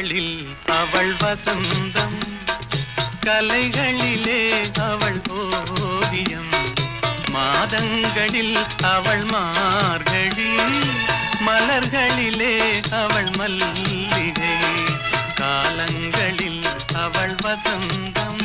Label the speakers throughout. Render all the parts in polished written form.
Speaker 1: மாதங்களில் அவள் வசந்தம், கலைகளிலே அவள் ஓவியம். மாதங்களில் அவள் மார்கழி, மலர்களிலே அவள் மல்லிகை. காலங்களில் அவள் வசந்தம்.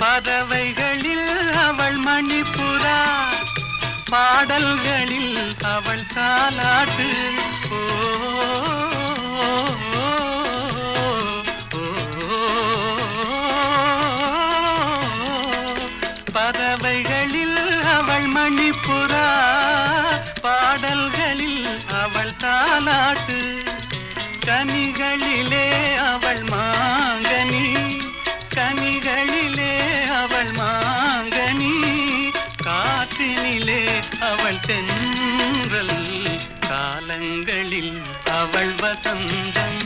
Speaker 1: பறவைகளில் அவள் மணிப்புறா, பாடல்களில் அவள் தாலாட்டு. பறவைகளில் அவள் மணிப்புறா, பாடல்களில் அவள் தாலாட்டு. கனிகளிலே அவள் மாங்கனி, கனிகளிலே அவள் மாங்கனி. காற்றினிலே அவள் தென்றல், காலங்களில் அவள் வசந்தம்,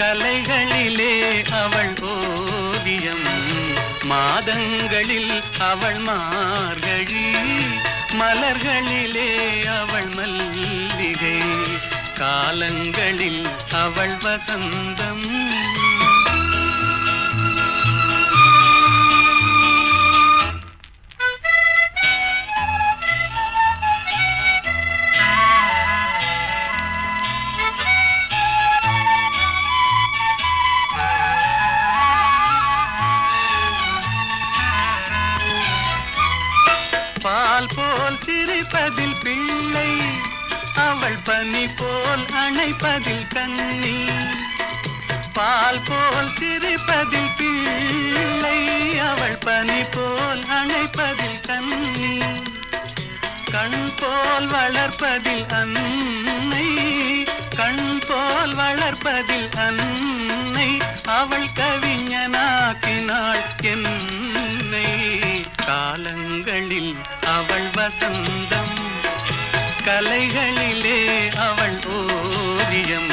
Speaker 1: கலைகளிலே அவள் ஓவியம். மாதங்களில் அவள் மார்கழி, மலர்களிலே அவள் மல்லிகை. காலங்களில் அவள் வசந்தம். பால் போல் சிரிப்பதில் பிள்ளை, அவள் பனி போல் அணைப்பதில் கண்ணி. பால் போல் சிரிப்பதில் பிள்ளை, அவள் பனி போல் அணைப்பதில் கண்ணி. கண் போல் வளர்ப்பதில் அன்னை, கண் போல் வளர்ப்பதில் அன்னை. அவள் கவிஞனாக்கினாள் என்னை. காலங்களில் அவள் வசந்தம், கலைகளிலே அவள் ஓவியம்.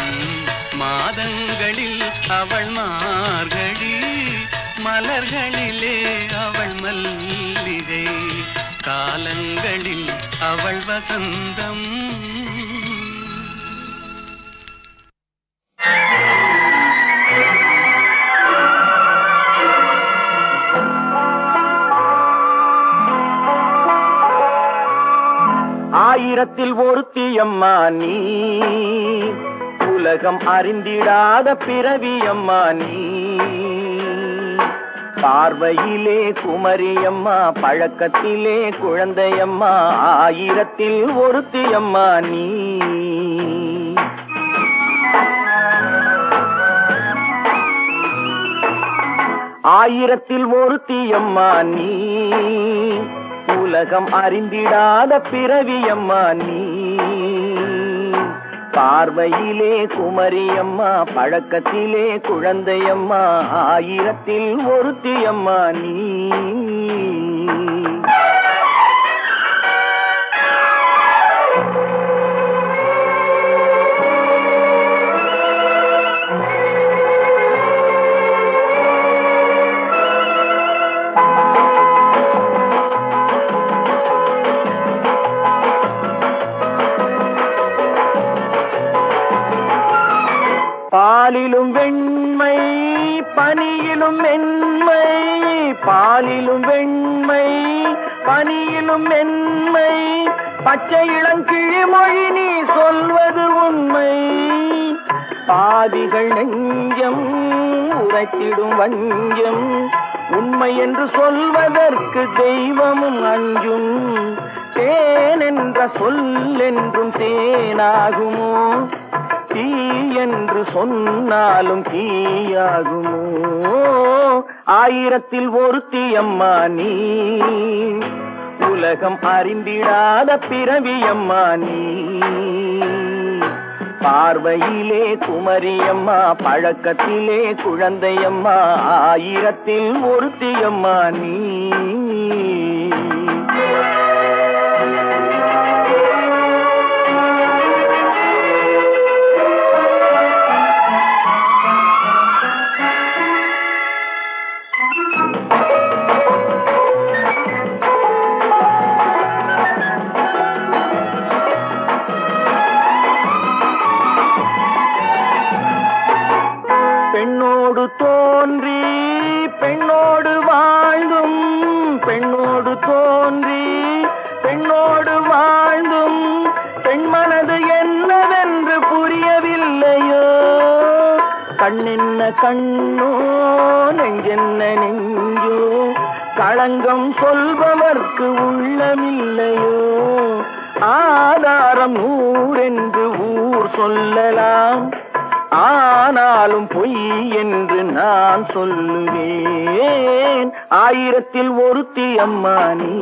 Speaker 1: மாதங்களில் அவள் மார்கழி, மலர்களிலே அவள் மல்லிகை. காலங்களில் அவள் வசந்தம்.
Speaker 2: ஆயிரத்தில் ஒருத்தியம்மா நீ, உலகம் அறிந்திடாத பிறவியம்மா நீ. பார்வையிலே குமரியம்மா, பழக்கத்திலே குழந்தையம்மா. ஆயிரத்தில் ஒருத்தியம்மா நீ. ஆயிரத்தில் ஒருத்தியம்மா நீ, உலகம் அறிந்திடாத பிறவியம்மா நீ. பார்வையிலே குமரியம்மா, பழக்கத்திலே குழந்தையம்மா. ஆயிரத்தில் ஒருத்தியம்மா நீ. பாலிலும் வெண்மை, பனியிலும் மென்மை. பாலிலும் வெண்மை, பனியிலும் மென்மை. பச்சை இளங்கிழிமொழி நீ சொல்வது உண்மை. பாதிகள் நெஞ்சம் உரைத்திடும் வஞ்சம். உண்மை என்று சொல்வதற்கு தெய்வமும் அஞ்சும். தேன் என்ற சொல் என்றும் தேனாகுமோ? தீ என்று சொன்னாலும் தீயாகுமோ? ஆயிரத்தில் ஒருத்தியம்மா நீ, உலகம் அறிந்திடாத பிறவியம்மா நீ. பார்வையிலே குமரியம்மா, பழக்கத்திலே குழந்தையம்மா. ஆயிரத்தில் ஒருத்தியம்மா நீ. தோன்றி பெண்ணோடு வாழ்ந்தும் பெண்ணோடு தோன்றி பெண்ணோடு வாழ்ந்தும் பெண்மனது என்னவென்று புரியவில்லையோ கண்ணென்ன கண்ணோ நெஞ்சென்ன நெஞ்சோ களங்கம் சொல்பவர்க்கு உள்ளமில்லையோ ஆதாரம் நூறென்று ஊர் சொல்லலாம் ஆனாலும் பொய் என்று நான் சொல்லுவேன் ஆயிரத்தில் ஒருத்தி அம்மா நீ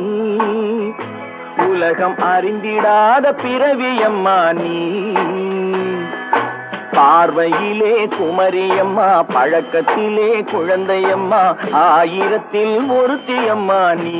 Speaker 2: உலகம் அறிந்திடாத பிறவி அம்மா நீ பார்வையிலே குமரியம்மா பழக்கத்திலே குழந்தையம்மா ஆயிரத்தில் ஒருத்தி அம்மா நீ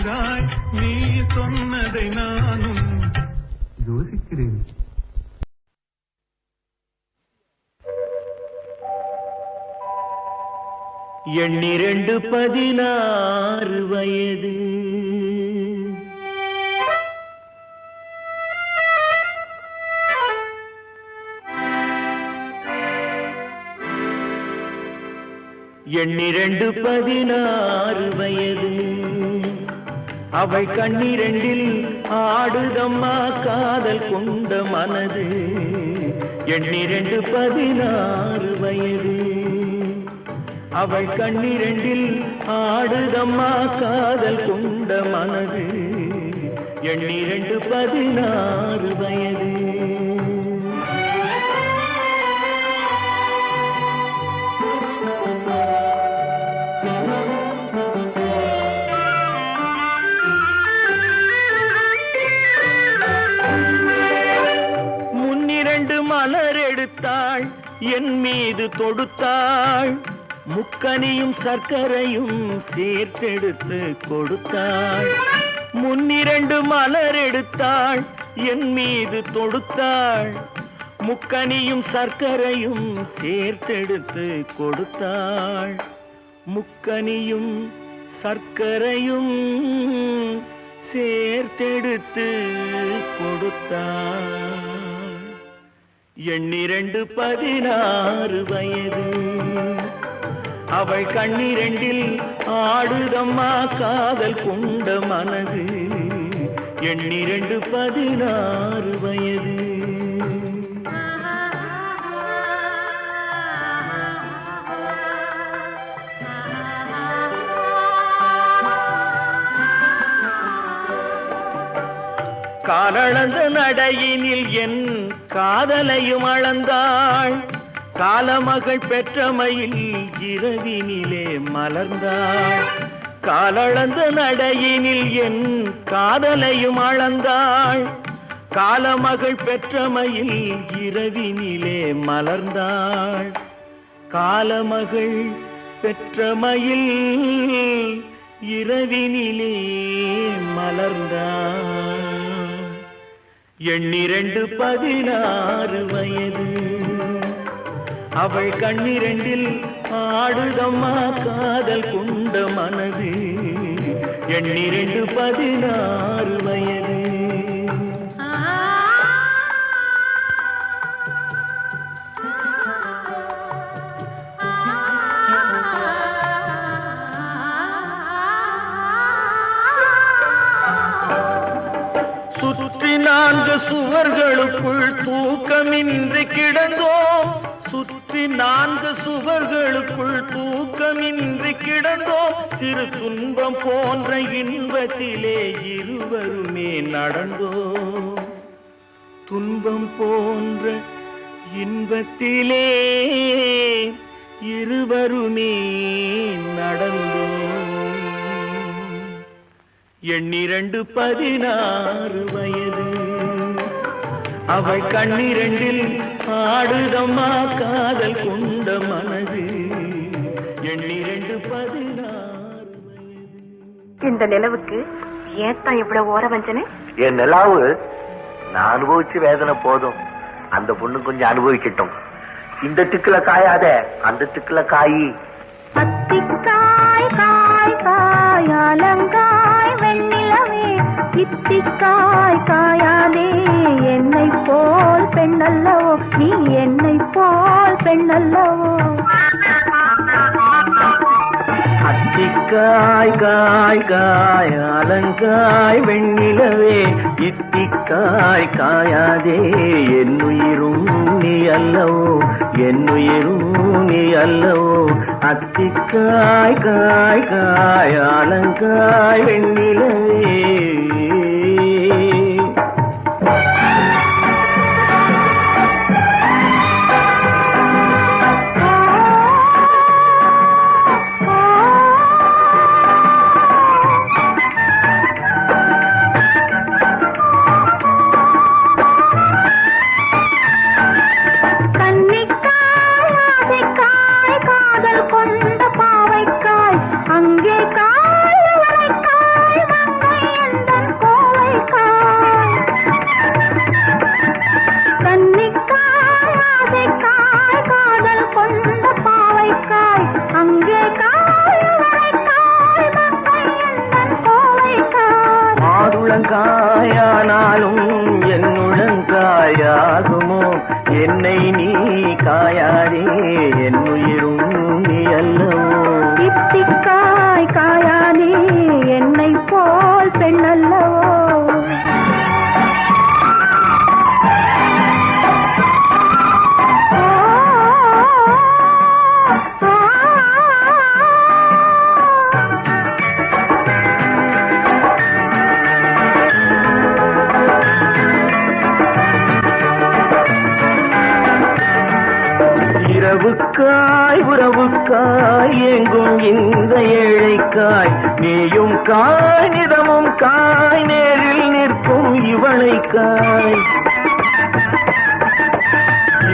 Speaker 1: யோசிக்கிறாய், நீ சொன்னதை நானும் யோசிக்கிறேன்.
Speaker 2: எண்ணிரண்டு 16 வயது, எண்ணிரண்டு 16 வயது, அவை கண்ணிரண்டில் ஆடுதம்மா காதல் கொண்ட மனது. எண்ணிரண்டு 16 வயது, அவள் கண்ணிரண்டில் ஆடுதம்மா காதல் கொண்ட மனது. எண்ணிரண்டு 16 வயது. முன்னிரண்டு மலர் எடுத்தாள், என் மீது தொடுத்தாள், முக்கனியும் சர்க்கரையும் சேர்த்தெடுத்து கொடுத்தாள். முன்னிரண்டு மலர் எடுத்தாள், என் மீது தொடுத்தாள், முக்கனியும் சர்க்கரையும் சேர்த்தெடுத்து கொடுத்தாள். முக்கனியும் சர்க்கரையும் சேர்த்தெடுத்து கொடுத்தாள். எண்ணிரண்டு 16 வயது, அவள் கண்ணிரண்டில் ஆடுதம்மா காதல் கொண்ட மனது. எண்ணிரண்டு 16 வயது. காலளந்த நடையினில் என் காதலையும் அளந்தாள், காலமகள் பெற்றமையில் இரவினிலே மலர்ந்தாள். காலளந்த நடையினில் என் காதலையும் அளந்தாள், காலமகள் பெற்றமையில் இரவினிலே மலர்ந்தாள். காலமகள் பெற்றமையில் இரவினிலே மலர்ந்தாள். எண்ணிரண்டு 16 வயது, அவள் கண்ணிரண்டில் ஆடுதம்மா காதல் கொண்ட மனது. எண்ணிரண்டு 16 வயது. சுற்றி 4 சுவர்களுக்குள் தூக்கமின்றி கிடந்தோம், சுற்றி 4 சுவர்களுக்குள் தூக்கமின்றி கிடந்தோம். சிறு துன்பம் போன்ற இன்பத்திலே இருவருமே நடந்தோம். துன்பம் போன்ற இன்பத்திலே இருவருமே நடந்தோம். எண்ணிரண்டு 16 வயது, அவள் கண்ணிரண்டில் ஆடுதம்மா காதல் கொண்ட மனது. எண்ணிரண்டு 16 வயது.
Speaker 3: இந்த நிலவுக்கு ஏத்தான் இவ்வளவு ஓர வஞ்சனை?
Speaker 4: என் நிலாவு நான் அனுபவிச்சு வேதனை போதும், அந்த பொண்ணு கொஞ்சம் அனுபவிக்கட்டும். இந்த திக்குல காயாத அந்த திக்குல காயி.
Speaker 3: அத்திக்காய் காய் காய் அலங்காய் வெண்ணிலவே, இத்திக்காய் காயாதே என்னை போல் பெண்ணல்லவோ, நீ என்னை போல் பெண்ணல்லவோ.
Speaker 2: அத்திக்காய் காய் காய் அலங்காய் வெண்ணிலவே, இத்திக்காய் காயாதே என்னுயிரும் நீ அல்லவோ, என்னுயிரும் நீ அல்லவோ. அத்திக்காய் காய் காய் அலங்காய் வெண்ணிலவே.
Speaker 3: கொண்ட பாவைக்காய் அங்கே காய் அவரைக்காய்
Speaker 2: காயானாலும் என்னுடன் காயாகுமோ என்னை நீ காயாதே என்னுயிரும் நீ அல்லவோ
Speaker 3: இத்திக்காய் காயானே என்னை போல் பெண்ணல்லவோ
Speaker 2: இரவுக்காய் உறவுக்காய் எங்கும் இந்த ஏழைக்காய் நீயும் காய் நிதமும் காய் நேரில் நிற்கும் இவளைக்காய்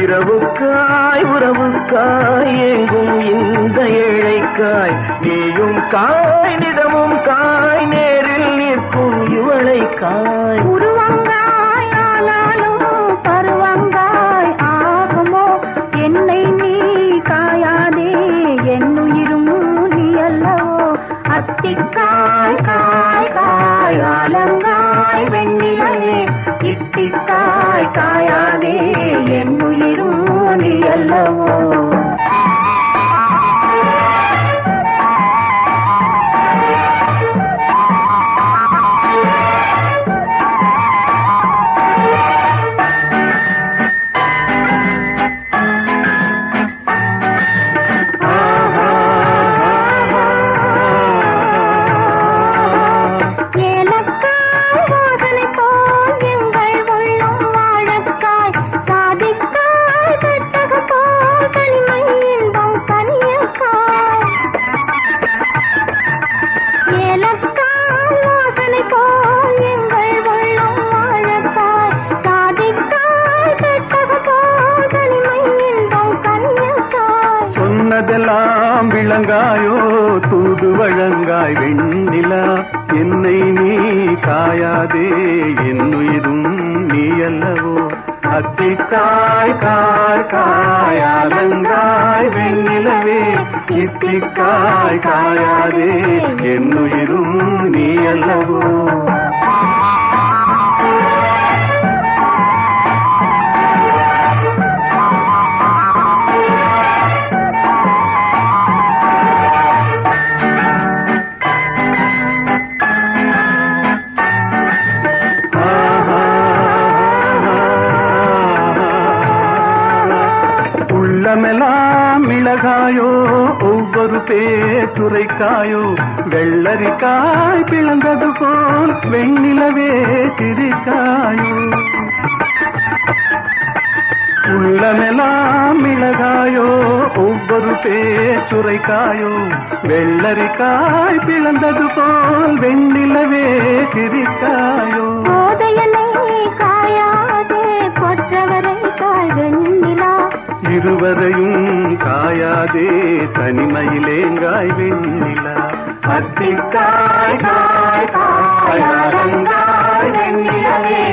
Speaker 2: இரவுக்காய் உறவுக்காய் எங்கும் இந்த ஏழைக்காய் நீயும் காய் நிதமும் காய் நேரில் நிற்கும் இவளைக்காய்
Speaker 3: உருவங்காய் ஆனாலும் பருவங்காய் ஆகுமோ என்னை நீ காயாதே என்னுயிரும் நீ அல்லவோ அத்திக்காய் காய் காய் ஆலங்காய் வெண்ணிலையே இத்திக்காய் காயாதே என்னுயிரும் நீ அல்லவோ
Speaker 1: சொன்னதெல்லாம் விளங்காயோ தூது வழங்காய் வெண்ணிலா என்னை நீ காயாதே என்னுயிரும் நீ அல்லவோ அத்திக்காய் காய் காய் ஆலங்காய் வெண்ணிலவே இத்திக்காய் காயாதே என்னுயிரும் நீ அல்லவோ உள்ளமெல்லாம் மிளகாயோ ஒவ்வொரு பேச்சுரைக்காயோ வெள்ளரிக்காய் பிளந்தது போல் வெண்ணிலவே சிரிக்காயோ உள்ளமெல்லாம் மிளகாயோ ஒவ்வொரு பேச்சுரைக்காயோ வெள்ளரிக்காய் பிளந்தது போல் வெண்ணிலவே சிரிக்காயோ
Speaker 3: போதையனை காயாதே கொற்றவரை காய் வெண்ணிலா
Speaker 1: இருவரையும் காயாதே தனிமையிலேங்காய் வெண்ணிலா அத்திக்காய் காய் காய் அலங்காய் வெண்ணிலவே